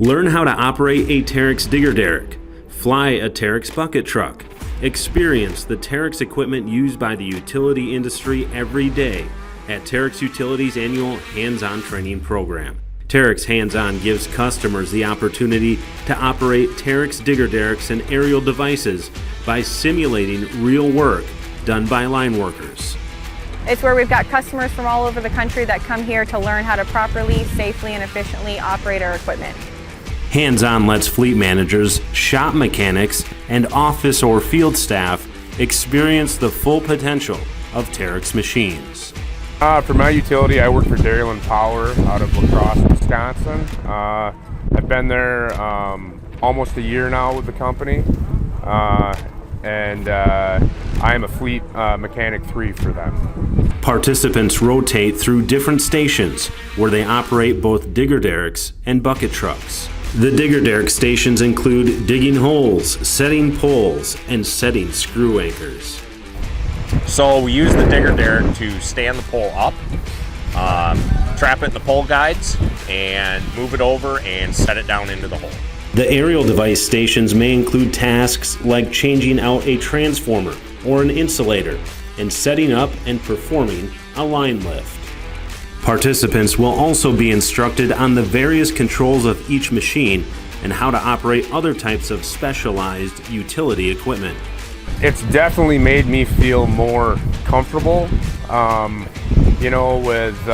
Learn how to operate a Terex digger derrick, fly a Terex bucket truck, experience the Terex equipment used by the utility industry every day at Terex Utilities' annual hands-on training program. Terex Hands-On gives customers the opportunity to operate Terex digger derricks and aerial devices by simulating real work done by line workers. It's where we've got customers from all over the country that come here to learn how to properly, safely, and efficiently operate our equipment. Hands-On lets fleet managers, shop mechanics, and office or field staff experience the full potential of Terex machines. For my utility, I work for Dairyland Power out of La Crosse, Wisconsin. I've been there almost a year now with the company, and I am a fleet mechanic 3 for them. Participants rotate through different stations where they operate both digger derricks and bucket trucks. The digger derrick stations include digging holes, setting poles, and setting screw anchors. So we use the digger derrick to stand the pole up, trap it in the pole guides, and move it over and set it down into the hole. The aerial device stations may include tasks like changing out a transformer or an insulator and setting up and performing a line lift. Participants will also be instructed on the various controls of each machine and how to operate other types of specialized utility equipment. It's definitely made me feel more comfortable, with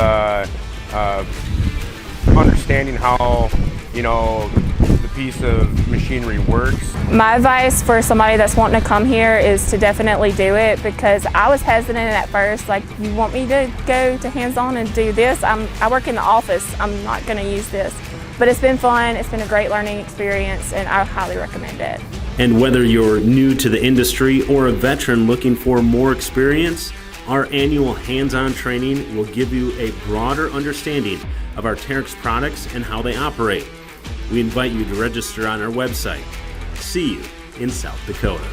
understanding how, the piece of machinery works. My advice for somebody that's wanting to come here is to definitely do it, because I was hesitant at first, like, you want me to go to hands-on and do this? I work in the office, I'm not going to use this. But it's been fun, it's been a great learning experience, and I highly recommend it. And whether you're new to the industry or a veteran looking for more experience, our annual hands-on training will give you a broader understanding of our Terex products and how they operate. We invite you to register on our website. See you in South Dakota.